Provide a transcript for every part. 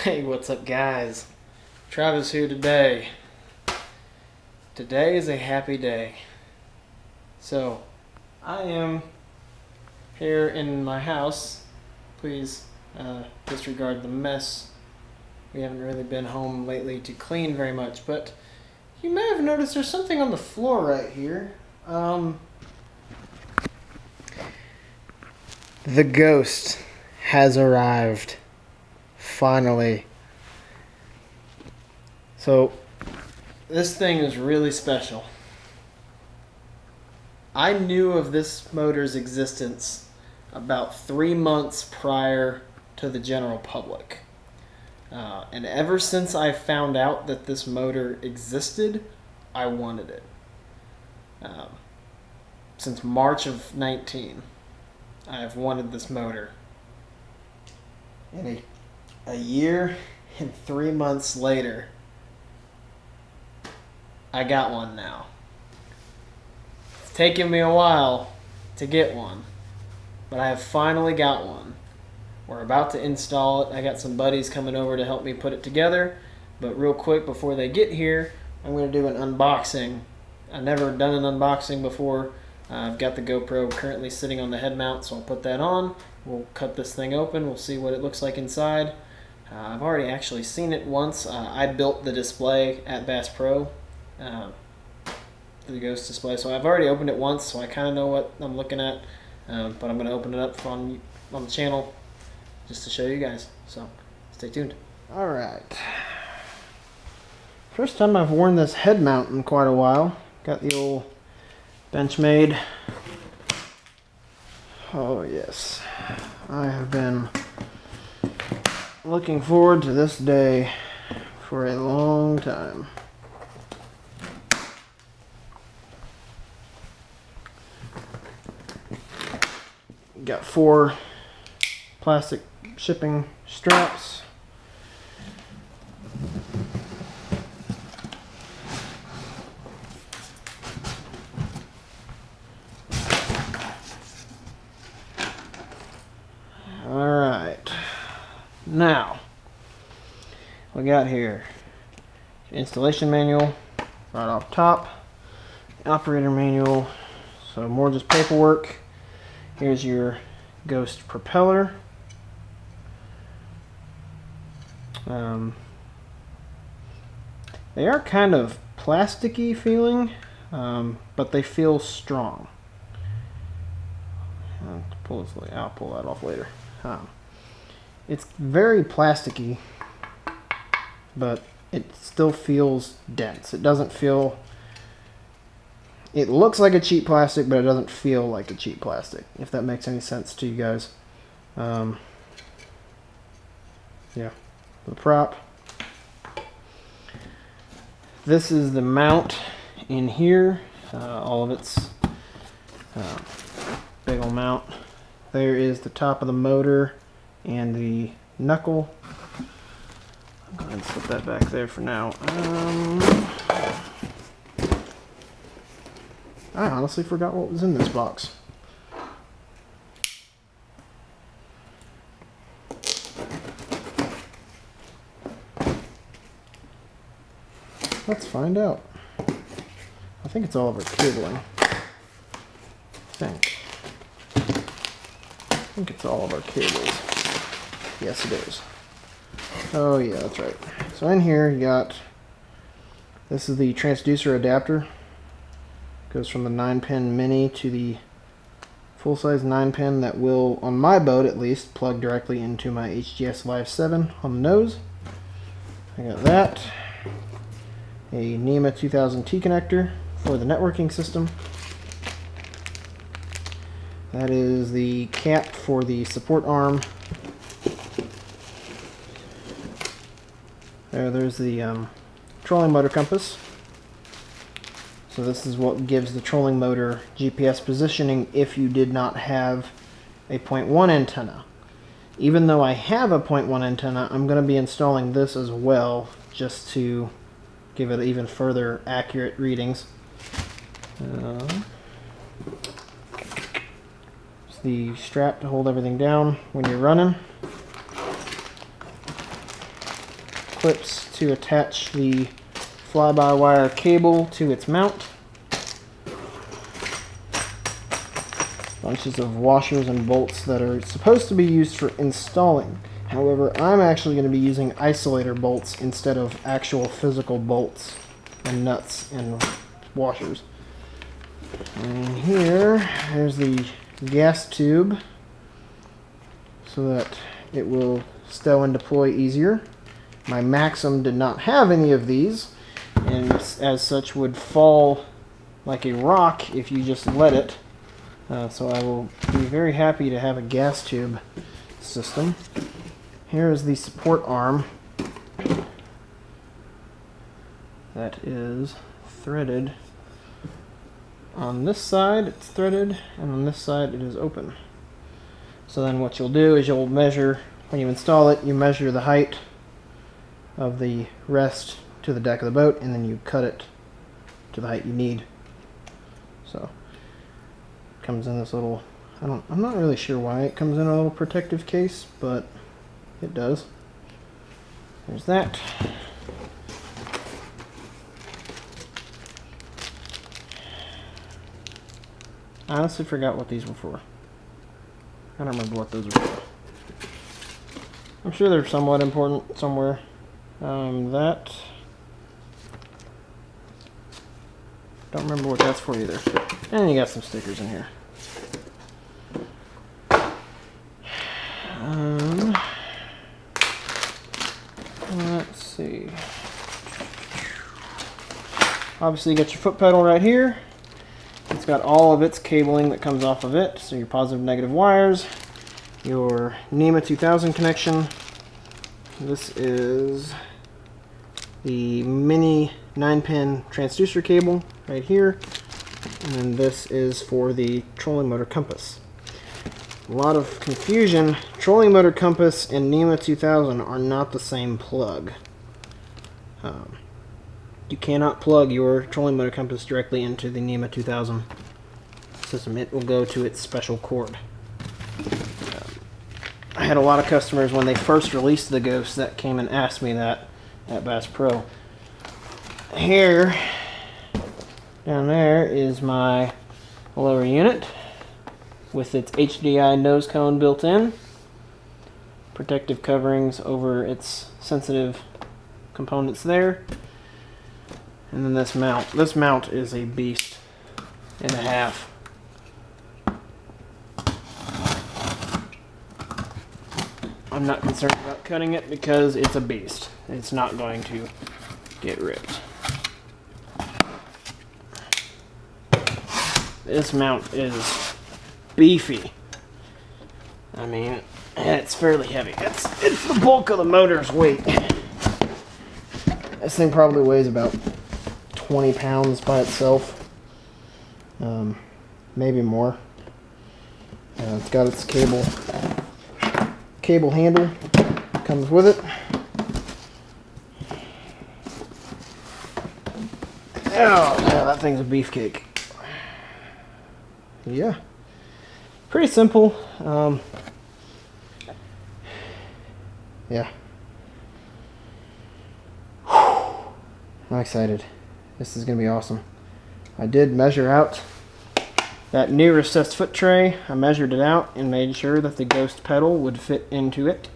Hey, what's up guys? Travis here today. Today is a happy day. So, I am here in my house. Please disregard the mess. We haven't really been home lately to clean very much, but you may have noticed there's something on the floor right here. The ghost has arrived. Finally. So, this thing is really special. I knew of this motor's existence about 3 months prior to the general public. And ever since I found out that this motor existed, I wanted it. Since March of 19, I have wanted this motor. And a year and 3 months later, I got one now. It's taken me a while to get one, but I have finally got one. We're about to install it. I got some buddies coming over to help me put it together, but real quick before they get here, I'm going to do an unboxing. I've never done an unboxing before. I've got the GoPro currently sitting on the head mount, so I'll put that on. We'll cut this thing open. We'll see what it looks like inside. I've already actually seen it once. I built the display at Bass Pro, the Ghost display, so I've already opened it once, so I kind of know what I'm looking at. But I'm going to open it up on the channel just to show you guys. So stay tuned. All right. First time I've worn this head mount in quite a while. Got the old Benchmade. Oh yes, I have been looking forward to this day for a long time. Got 4 plastic shipping straps. Alright, now we got here installation manual right off top, operator manual, so more just paperwork. Here's your Ghost propeller. They are kind of plasticky feeling, but they feel strong. I'll pull that off later. It's very plasticky, but it still feels dense. It doesn't feel... It looks like a cheap plastic, but it doesn't feel like a cheap plastic, if that makes any sense to you guys. Yeah, the prop. This is the mount in here. All of its big old mount. There is the top of the motor and the knuckle. I'm going to put that back there for now. I honestly forgot what was in this box. Let's find out. I think it's all of our cabling. I think it's all of our cables. Yes, it is. Oh yeah, that's right. So in here you got, this is the transducer adapter. Goes from the 9-pin mini to the full-size 9-pin that will, on my boat at least, plug directly into my HGS Live 7 on the nose. I got that. A NEMA 2000T connector for the networking system. That is the cap for the support arm. There's the trolling motor compass. So this is what gives the trolling motor GPS positioning if you did not have a 0.1 antenna. Even though I have a 0.1 antenna, I'm going to be installing this as well, just to give it even further accurate readings. It's the strap to hold everything down when you're running. clips to attach the fly-by-wire cable to its mount. Bunches of washers and bolts that are supposed to be used for installing. However, I'm actually going to be using isolator bolts instead of actual physical bolts and nuts and washers. And here's the gas tube so that it will stow and deploy easier. My Maxim did not have any of these, and as such would fall like a rock if you just let it. So I will be very happy to have a gas tube system. Here is the support arm that is threaded. On this side it's threaded, and on this side it is open. So then what you'll do is you'll measure, when you install it, you measure the height of the rest to the deck of the boat, and then you cut it to the height you need. So it comes in this little, I'm not really sure why it comes in a little protective case, but it does. There's that. I honestly forgot what these were for. I don't remember what those were for. I'm sure they're somewhat important somewhere. That... Don't remember what that's for either. And you got some stickers in here. Let's see. Obviously you got your foot pedal right here. It's got all of its cabling that comes off of it, so your positive and negative wires, your NEMA 2000 connection. This is the mini 9-pin transducer cable right here, and then this is for the trolling motor compass. A lot of confusion. Trolling motor compass and NEMA 2000 are not the same plug. You cannot plug your trolling motor compass directly into the NEMA 2000 system. It will go to its special cord. I had a lot of customers when they first released the Ghost that came and asked me that at Bass Pro. Here, down there is my lower unit with its HDI nose cone built in, protective coverings over its sensitive components there. And then this mount. This mount is a beast and a half. I'm not concerned about cutting it because it's a beast. It's not going to get ripped. This mount is beefy. I mean, it's fairly heavy. It's the bulk of the motor's weight. This thing probably weighs about 20 pounds by itself, maybe more. It's got its cable handle, comes with it. Oh yeah, that thing's a beefcake. Yeah, pretty simple. Yeah, I'm excited. This is going to be awesome. I did measure out that new recessed foot tray. I measured it out and made sure that the Ghost pedal would fit into it.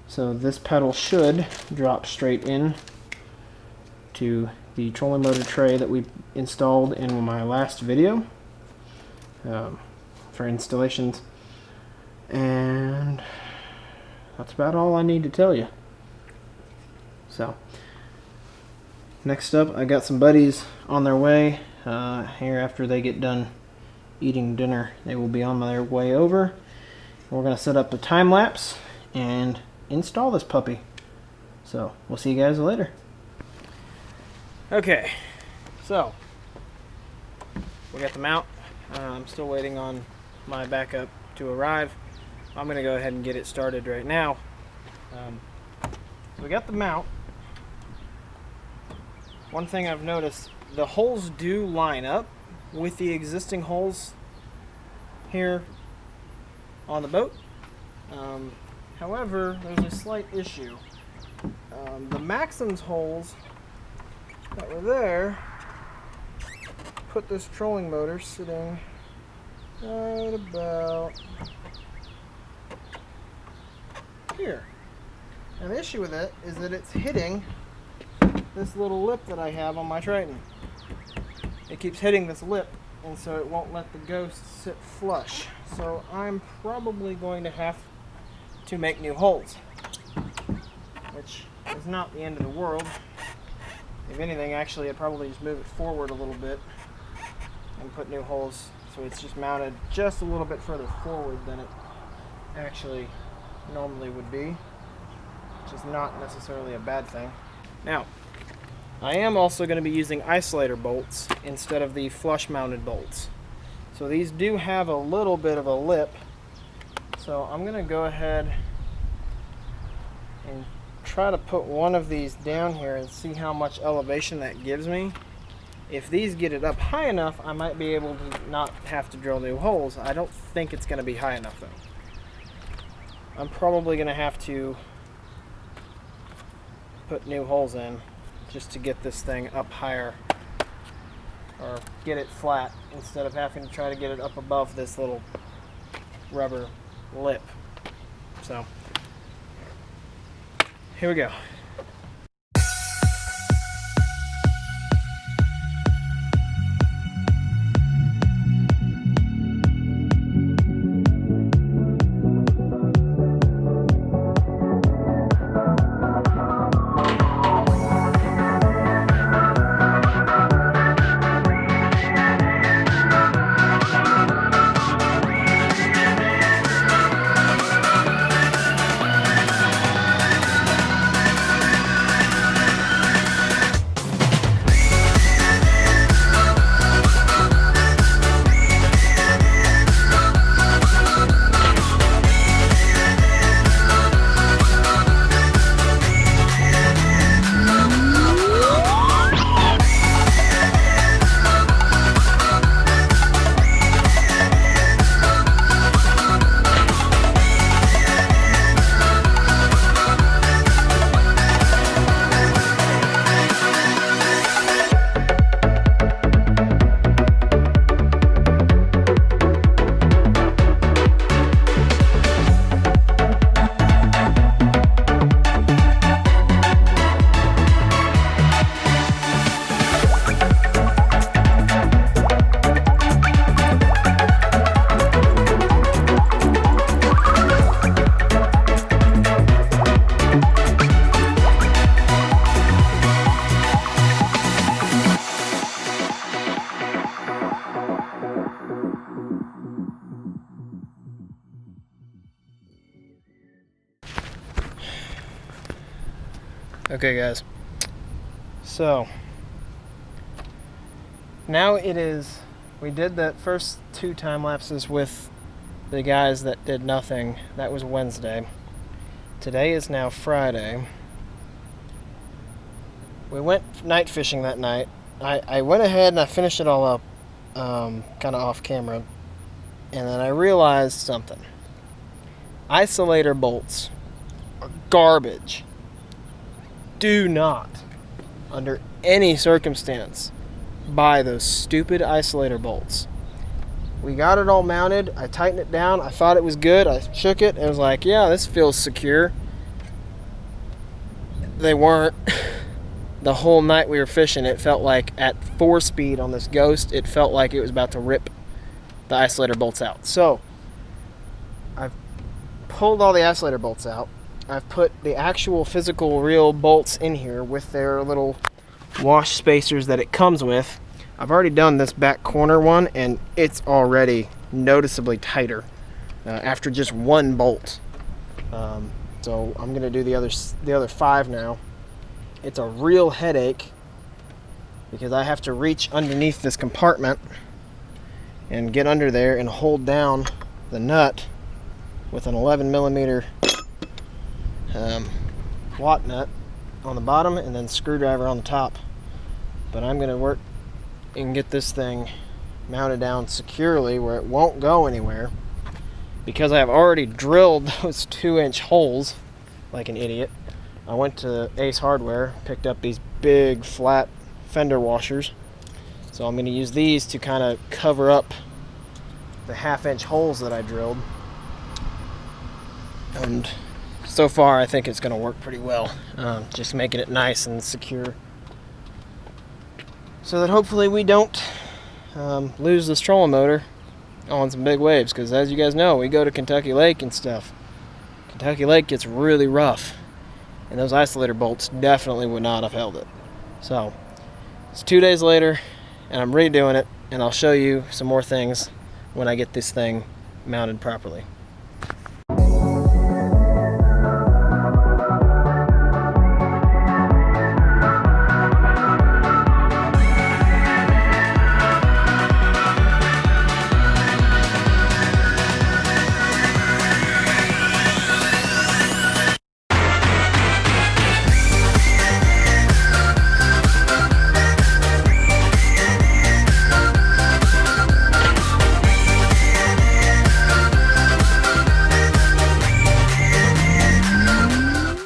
So this pedal should drop straight in to the trolling motor tray that we installed in my last video for installations. And that's about all I need to tell you. So next up, I got some buddies on their way here after they get done eating dinner. They will be on their way over. We're going to set up a time lapse and install this puppy. So we'll see you guys later. Okay, so we got the mount. I'm still waiting on my backup to arrive. I'm going to go ahead and get it started right now. So we got the mount. One thing I've noticed, the holes do line up with the existing holes here on the boat. However, there's a slight issue. the Maxim's holes that were there put this trolling motor sitting right about here. And the issue with it is that it's hitting this little lip that I have on my Triton. It keeps hitting this lip, and so it won't let the Ghost sit flush. So I'm probably going to have to make new holes, which is not the end of the world. If anything, actually, I'd probably just move it forward a little bit and put new holes so it's just mounted just a little bit further forward than it actually normally would be, which is not necessarily a bad thing. Now, I am also going to be using isolator bolts instead of the flush mounted bolts. So these do have a little bit of a lip, so I'm going to go ahead and try to put one of these down here and see how much elevation that gives me. If these get it up high enough, I might be able to not have to drill new holes. I don't think it's going to be high enough though. I'm probably going to have to put new holes in just to get this thing up higher, or get it flat instead of having to try to get it up above this little rubber lip. So here we go. Okay guys, so now it is, we did the first 2 time lapses with the guys that did nothing. That was Wednesday. Today is now Friday. We went night fishing that night. I went ahead and I finished it all up kind of off camera, and then I realized something. Isolator bolts are garbage. Do not, under any circumstance, buy those stupid isolator bolts. We got it all mounted. I tightened it down. I thought it was good. I shook it and was like, yeah, this feels secure. They weren't. The whole night we were fishing, it felt like at 4 speed on this Ghost, it felt like it was about to rip the isolator bolts out. So I've pulled all the isolator bolts out. I've put the actual physical real bolts in here with their little wash spacers that it comes with. I've already done this back corner one, and it's already noticeably tighter after just 1 bolt. So I'm gonna do the other 5 now. It's a real headache because I have to reach underneath this compartment and get under there and hold down the nut with an 11mm watt nut on the bottom and then screwdriver on the top. But I'm gonna work and get this thing mounted down securely where it won't go anywhere, because I have already drilled those 2-inch holes like an idiot I went to Ace Hardware, picked up these big flat fender washers. So I'm going to use these to kind of cover up the 1/2-inch holes that I drilled. And so far I think it's going to work pretty well. Just making it nice and secure, so that hopefully we don't lose this trolling motor on some big waves, because as you guys know, we go to Kentucky Lake and stuff. Kentucky Lake gets really rough, and those isolator bolts definitely would not have held it. So it's 2 days later and I'm redoing it, and I'll show you some more things when I get this thing mounted properly.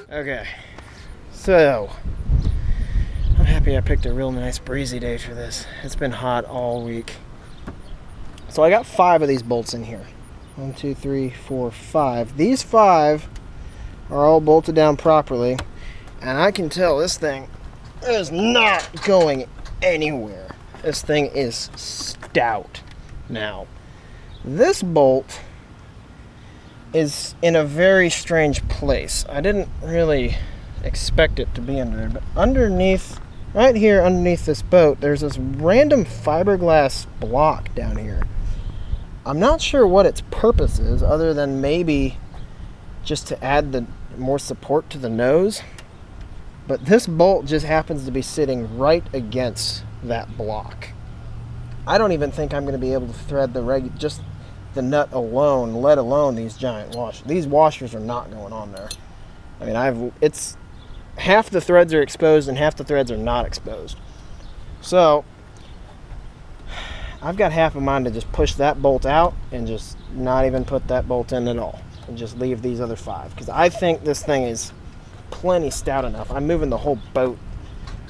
Okay, so I'm happy I picked a real nice breezy day for this. It's been hot all week. So I got 5 of these bolts in here. 1, 2, 3, 4, 5. These 5 are all bolted down properly, and I can tell this thing is not going anywhere. This thing is stout. Now, this bolt is in a very strange place. I didn't really expect it to be under there, but underneath, right here underneath this boat, there's this random fiberglass block down here. I'm not sure what its purpose is, other than maybe just to add the more support to the nose, but this bolt just happens to be sitting right against that block. I don't even think I'm going to be able to thread just the nut alone, let alone these giant washers. These washers are not going on there. I mean, it's half the threads are exposed and half the threads are not exposed. So I've got half of mine to just push that bolt out and just not even put that bolt in at all, and just leave these other 5, because I think this thing is plenty stout enough. I'm moving the whole boat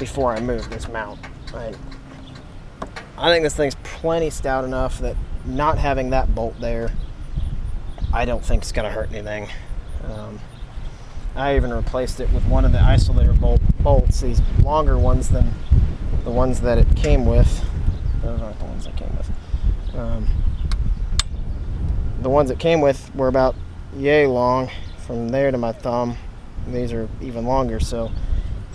before I move this mount. I think this thing's plenty stout enough that not having that bolt there, I don't think it's going to hurt anything. I even replaced it with one of the isolator bolts, these longer ones than the ones that it came with. Those aren't the ones that came with. The ones that came with were about yay long from there to my thumb. These are even longer, so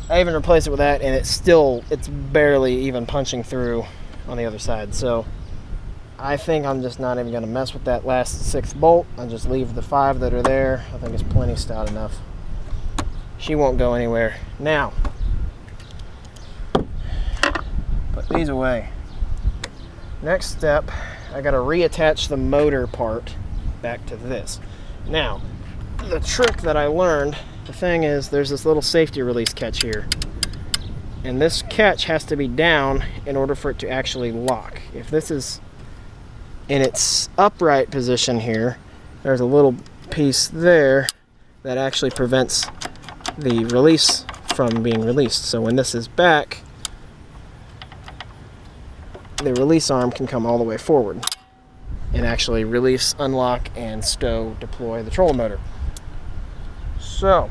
I even replaced it with that, and it's barely even punching through on the other side. So I think I'm just not even going to mess with that last 6th bolt. I'll just leave the 5 that are there. I think it's plenty stout enough. She won't go anywhere. Now, put these away. Next step, I got to reattach the motor part back to this. Now, the trick that I learned, the thing is, there's this little safety release catch here. And this catch has to be down in order for it to actually lock. If this is in its upright position here, there's a little piece there that actually prevents the release from being released. So when this is back, the release arm can come all the way forward and actually release, unlock, and stow, deploy the trolling motor. So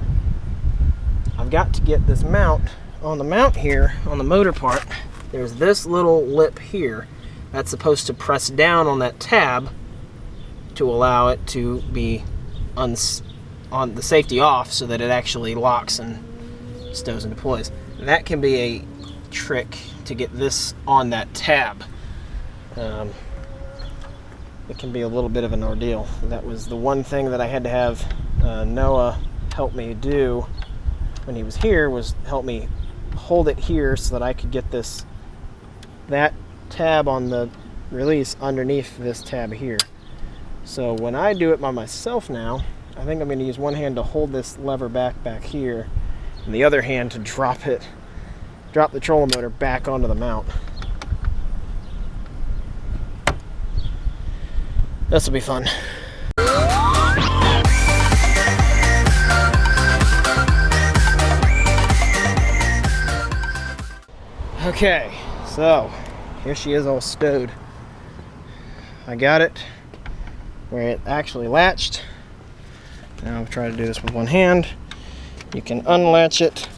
I've got to get this mount. On the mount here, on the motor part, there's this little lip here that's supposed to press down on that tab to allow it to be on the safety off, so that it actually locks and stows and deploys. And that can be a trick to get this on that tab. It can be a little bit of an ordeal. That was the one thing that I had to have Noah help me do when he was here, was help me hold it here so that I could get that tab on the release underneath this tab here. So when I do it by myself now, I think I'm going to use one hand to hold this lever back here, and the other hand to drop the trolling motor back onto the mount. This will be fun. Okay, so here she is all stowed. I got it where it actually latched. Now I'll try to do this with one hand. You can unlatch it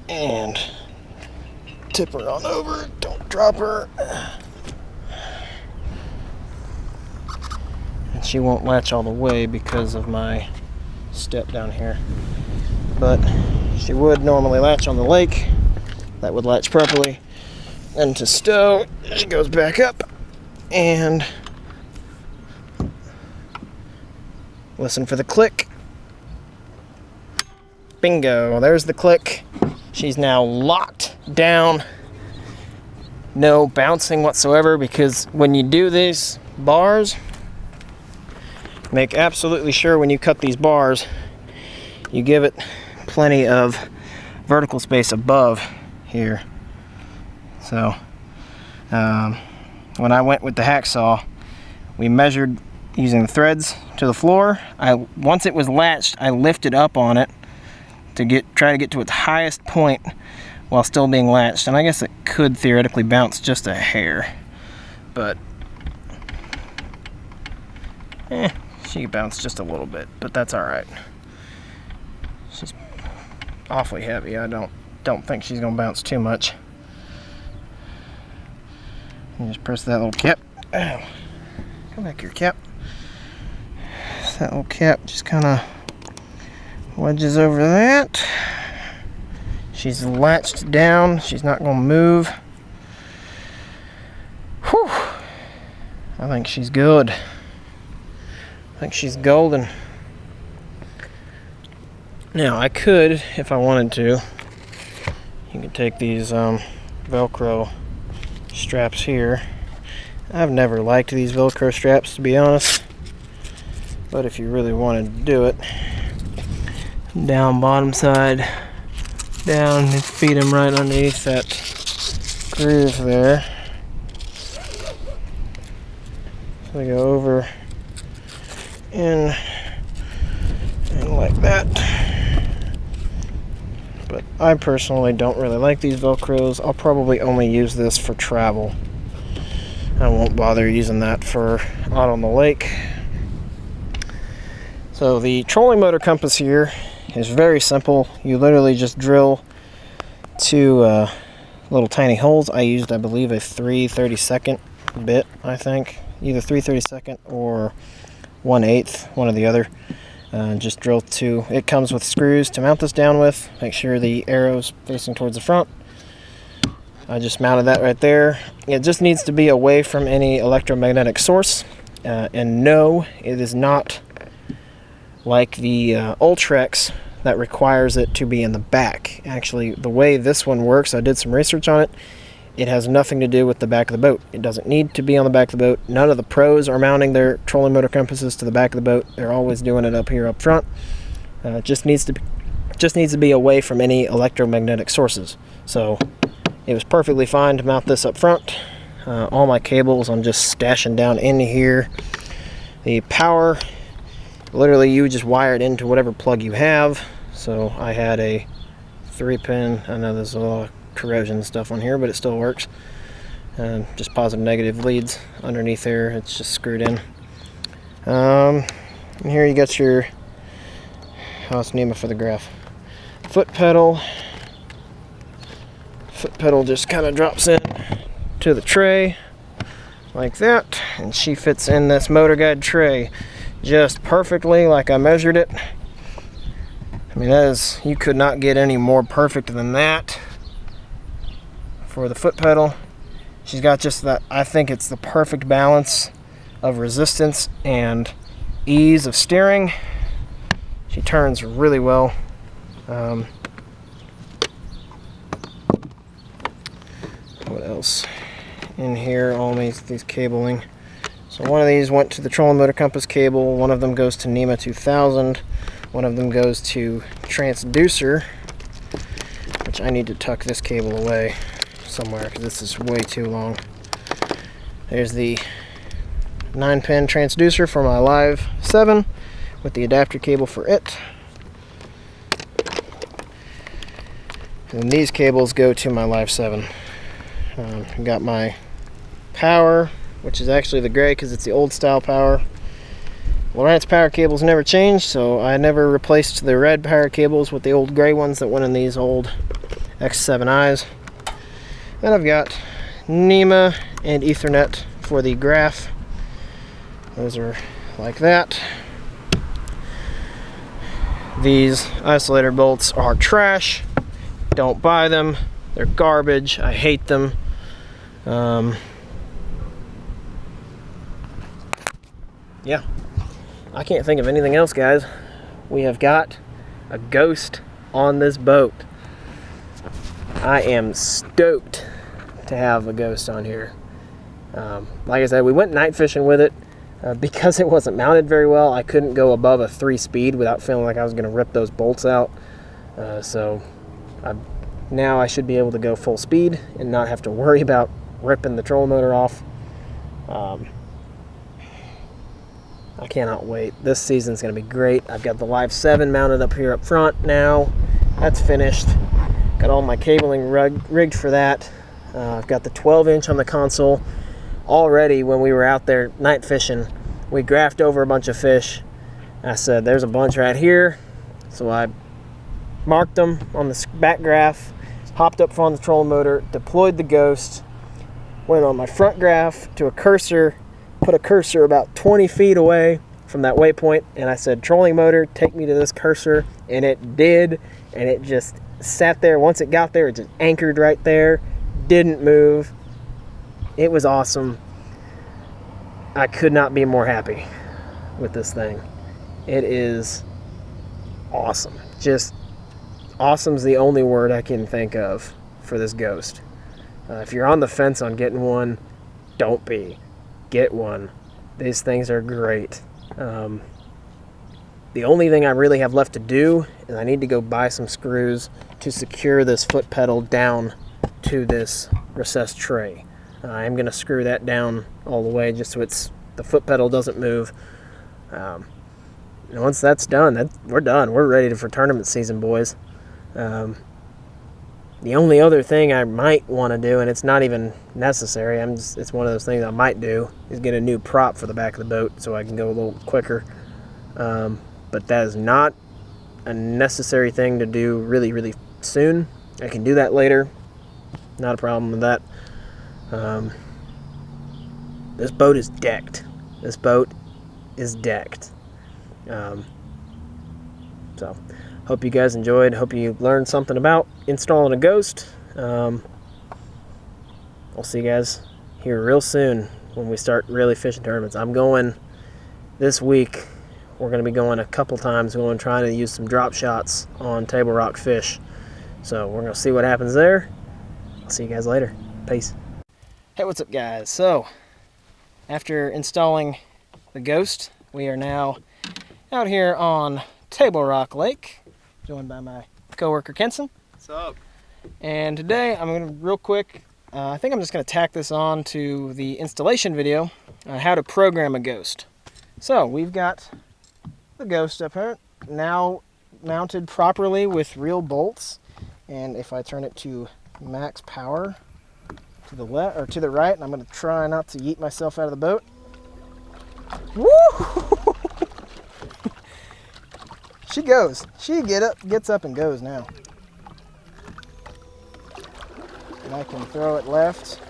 and tip her on over. Don't drop her. And she won't latch all the way because of my step down here. But she would normally latch on the lake. That would latch properly. And to stow, she goes back up and listen for the click. Bingo, there's the click. She's now locked down. No bouncing whatsoever, because when you do these bars, make absolutely sure when you cut these bars, you give it plenty of vertical space above here. So when I went with the hacksaw, we measured using the threads to the floor. Once it was latched, I lifted up on it to try to get to its highest point while still being latched, and I guess it could theoretically bounce just a hair, but she bounced just a little bit, but that's all right. She's awfully heavy. I don't think she's gonna bounce too much. You just press that little cap. Ow. Come back here, cap. That little cap just kind of wedges over that. She's latched down. She's not going to move. Whew. I think she's good. I think she's golden. Now, I could, if I wanted to, you could take these Velcro straps here. I've never liked these Velcro straps, to be honest. But if you really wanted to do it, down bottom side, down, and feed them right underneath that groove there. So they go over in and like that. But I personally don't really like these Velcros. I'll probably only use this for travel. I won't bother using that for out on the lake. So the trolling motor compass here is very simple. You literally just drill two little tiny holes. I used, I believe, a 3/32 bit, I think. Either 3/32 or 1/8, one or the other. Just drill two. It comes with screws to mount this down with. Make sure the arrow's facing towards the front. I just mounted that right there. It just needs to be away from any electromagnetic source. And no, it is not like the Ultrex that requires it to be in the back. Actually, the way this one works, I did some research on it. It has nothing to do with the back of the boat. It doesn't need to be on the back of the boat. None of the pros are mounting their trolling motor compasses to the back of the boat. They're always doing it up here up front. It just needs to be away from any electromagnetic sources. So it was perfectly fine to mount this up front. All my cables I'm just stashing down in here. The power, literally you just wire it into whatever plug you have. So I had a 3-pin. I know there's a lot of corrosion and stuff on here, but it still works. Just positive negative leads underneath there. It's just screwed in. And here you got your, what's the name for the graph? Foot pedal. Foot pedal just kind of drops in to the tray like that, and she fits in this motor guide tray just perfectly like I measured it. I mean, that is, you could not get any more perfect than that for the foot pedal. She's got just that, I think it's the perfect balance of resistance and ease of steering. She turns really well. What else in here? All these cabling. So one of these went to the trolling motor compass cable. One of them goes to NEMA 2000. One of them goes to transducer, which I need to tuck this cable away somewhere because this is way too long. There's the 9-pin transducer for my Live 7 with the adapter cable for it. And these cables go to my Live 7. Got my power, which is actually the gray because it's the old style power. Lowrance power cables never changed, so I never replaced the red power cables with the old gray ones that went in these old X7Is. Then I've got NEMA and Ethernet for the graph. Those are like that. These isolator bolts are trash. Don't buy them. They're garbage. I hate them. Yeah. I can't think of anything else, guys. We have got a ghost on this boat. I am stoked to have a ghost on here. Like I said, we went night fishing with it. Because it wasn't mounted very well, I couldn't go above a 3-speed without feeling like I was going to rip those bolts out. Now I should be able to go full speed and not have to worry about ripping the trolling motor off. I cannot wait. This season's going to be great. I've got the Live 7 mounted up here up front now. That's finished. Got all my cabling rigged for that. I've got the 12-inch on the console. Already when we were out there night fishing, we graphed over a bunch of fish. I said, there's a bunch right here. So I marked them on the back graph, hopped up front of the trolling motor, deployed the ghost, went on my front graph to a cursor, put a cursor about 20 feet away from that waypoint, and I said, trolling motor, take me to this cursor, and it did, and it just sat there. Once it got there, it just anchored right there, didn't move. It was awesome. I could not be more happy with this thing. It is awesome. Just awesome's the only word I can think of for this ghost. If you're on the fence on getting one, don't be. Get one. These things are great. The only thing I really have left to do is I need to go buy some screws to secure this foot pedal down to this recessed tray. I am going to screw that down all the way just so the foot pedal doesn't move. And once that's done, we're done. We're ready for tournament season, boys. The only other thing I might want to do, and it's not even necessary, it's one of those things I might do, is get a new prop for the back of the boat so I can go a little quicker. But that is not a necessary thing to do really, really soon. I can do that later. Not a problem with that. This boat is decked. This boat is decked. So, hope you guys enjoyed. Hope you learned something about installing a ghost. I'll see you guys here real soon when we start really fishing tournaments. I'm going this week. We're going to be going a couple times. We're going to try to use some drop shots on Table Rock fish. So, we're going to see what happens there. I'll see you guys later. Peace. Hey, what's up, guys? So, after installing the ghost, we are now out here on Table Rock Lake, joined by my coworker Kenson. What's up? And today I'm going to real quick, I think I'm just going to tack this on to the installation video on how to program a ghost. So we've got the ghost up here now mounted properly with real bolts, and if I turn it to max power to the left or to the right, and I'm going to try not to yeet myself out of the boat. Woo! She goes. She gets up and goes now. And I can throw it left.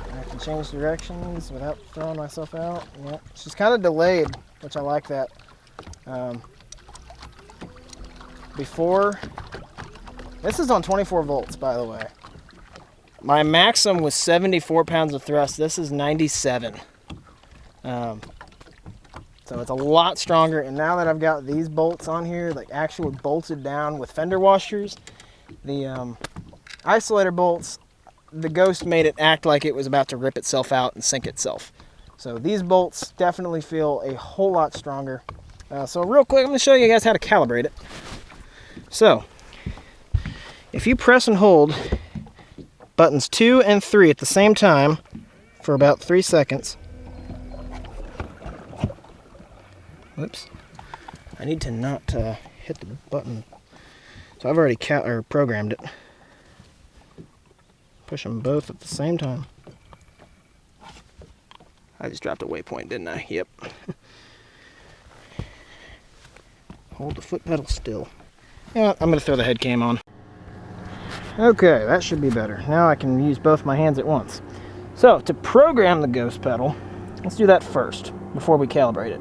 And I can change directions without throwing myself out. Yeah, she's kind of delayed, which I like that. Before, this is on 24 volts, by the way. My maximum was 74 pounds of thrust. This is 97. So it's a lot stronger, and now that I've got these bolts on here, like actually bolted down with fender washers, the isolator bolts, the ghost made it act like it was about to rip itself out and sink itself. So these bolts definitely feel a whole lot stronger. So real quick, I'm going to show you guys how to calibrate it. So, if you press and hold buttons 2 and 3 at the same time for about 3 seconds. Whoops. I need to not hit the button So I've already programmed it. Push them both at the same time. I just dropped a waypoint, didn't I? Yep. Hold the foot pedal still. Yeah, I'm going to throw the head cam on. Okay, that should be better. Now I can use both my hands at once. So, to program the ghost pedal, let's do that first, before we calibrate it.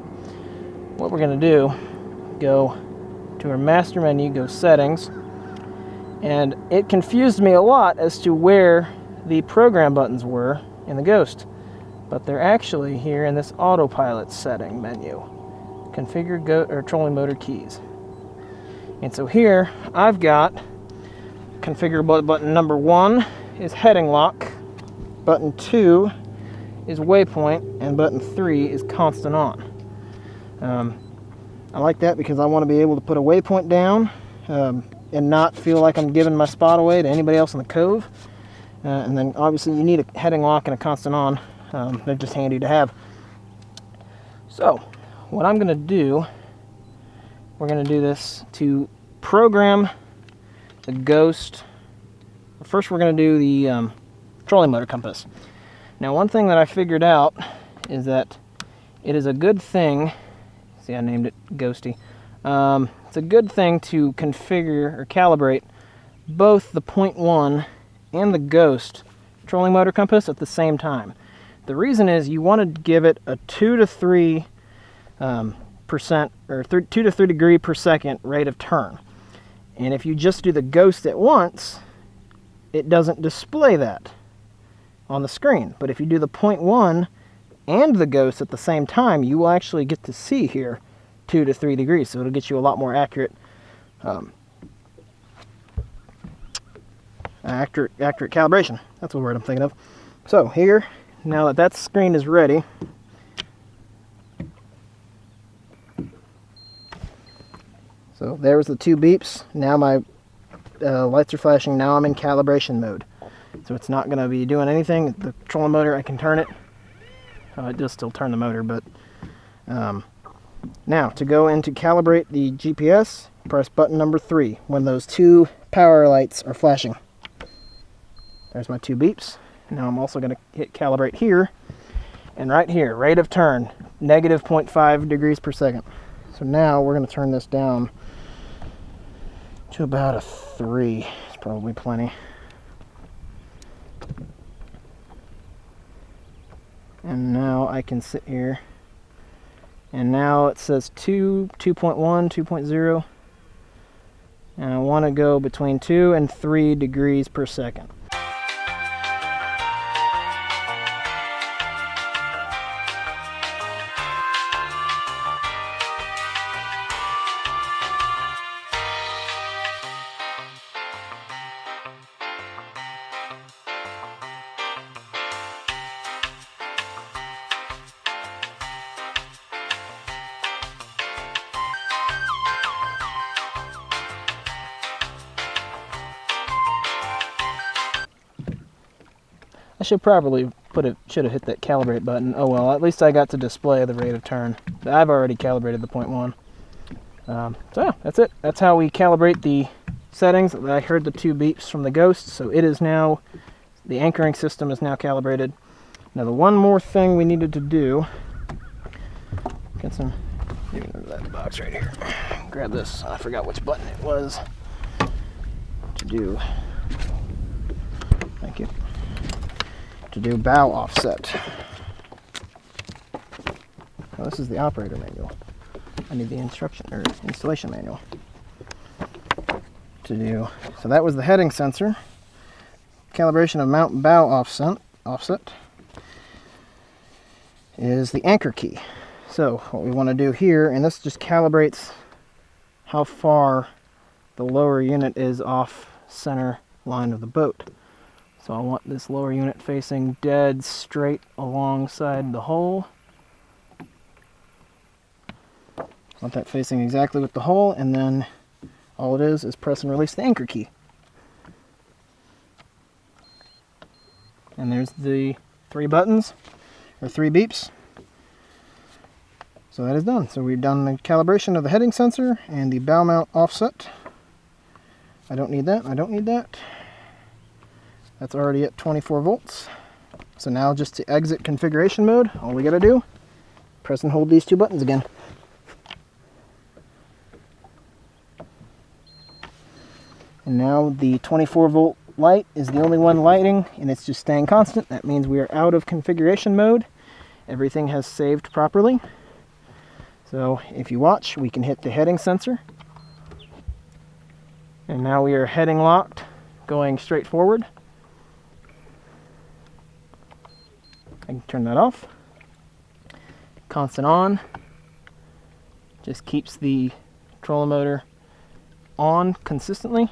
What we're going to do, go to our master menu, go settings, and it confused me a lot as to where the program buttons were in the Ghost, but they're actually here in this autopilot setting menu. Configure trolling motor keys. And so here I've got configure button number 1 is heading lock, button 2 is waypoint, and button 3 is constant on. I like that because I want to be able to put a waypoint down and not feel like I'm giving my spot away to anybody else in the cove. And then obviously you need a heading lock and a constant on. They're just handy to have. So what I'm going to do, we're going to do this to program the Ghost. First we're going to do the trolling motor compass. Now one thing that I figured out is that it is a good thing, see I named it Ghosty, it's a good thing to configure or calibrate both the 0.1 and the Ghost trolling motor compass at the same time. The reason is you want to give it a 2 to 3 percent or 2 to 3 degree per second rate of turn. And if you just do the Ghost at once, it doesn't display that on the screen. But if you do the 0.1 and the Ghost at the same time, you will actually get to see here 2 to 3 degrees. So it'll get you a lot more accurate calibration. That's the word I'm thinking of. So here, now that screen is ready, so there's the 2 beeps. Now my lights are flashing. Now I'm in calibration mode. So it's not going to be doing anything. The trolling motor, I can turn it. It does still turn the motor, but now to go in to calibrate the GPS, press button number 3 when those 2 power lights are flashing. There's my 2 beeps. Now I'm also going to hit calibrate here, and right here, rate of turn, negative 0.5 degrees per second. So now we're going to turn this down to about a 3. It's probably plenty. And now I can sit here, and now it says 2, 2.1, 2.0, and I want to go between 2 and 3 degrees per second. I should probably should have hit that calibrate button. Oh well, at least I got to display the rate of turn. I've already calibrated the 0.1. So yeah, that's it. That's how we calibrate the settings. I heard the 2 beeps from the Ghost, so it is now, the anchoring system is now calibrated. Now the one more thing we needed to do, get some, that box right here. Grab this, I forgot which button it was to do. Thank you. To do bow offset. Well, this is the operator manual. I need the instruction or installation manual to do. So that was the heading sensor. Calibration of mount bow offset is the anchor key. So what we want to do here, and this just calibrates how far the lower unit is off center line of the boat. So I want this lower unit facing dead straight alongside the hull. I want that facing exactly with the hull, and then all it is press and release the anchor key. And there's the 3 buttons, or 3 beeps. So that is done. So we've done the calibration of the heading sensor and the bow mount offset. I don't need that. I don't need that. That's already at 24 volts. So now just to exit configuration mode, all we gotta do, press and hold these two buttons again. And now the 24 volt light is the only one lighting, and it's just staying constant. That means we are out of configuration mode. Everything has saved properly. So if you watch, we can hit the heading sensor. And now we are heading locked, going straight forward. I can turn that off. Constant on. Just keeps the trolling motor on consistently.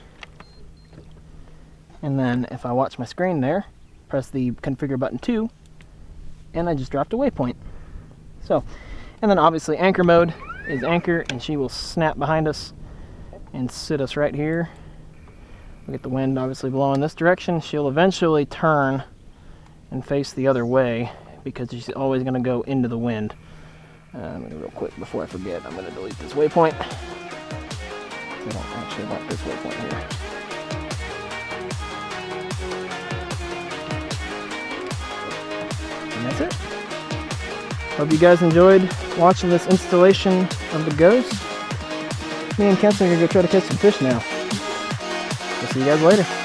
And then if I watch my screen there, press the configure button 2, and I just dropped a waypoint. So, and then obviously anchor mode is anchor, and she will snap behind us and sit us right here. We get the wind obviously blowing this direction. She'll eventually turn and face the other way because she's always going to go into the wind. I'm going to real quick before I forget, I'm going to delete this waypoint. I don't actually want this waypoint here. And that's it. Hope you guys enjoyed watching this installation of the Ghost. Me and Kent's are going to go try to catch some fish now. We'll see you guys later.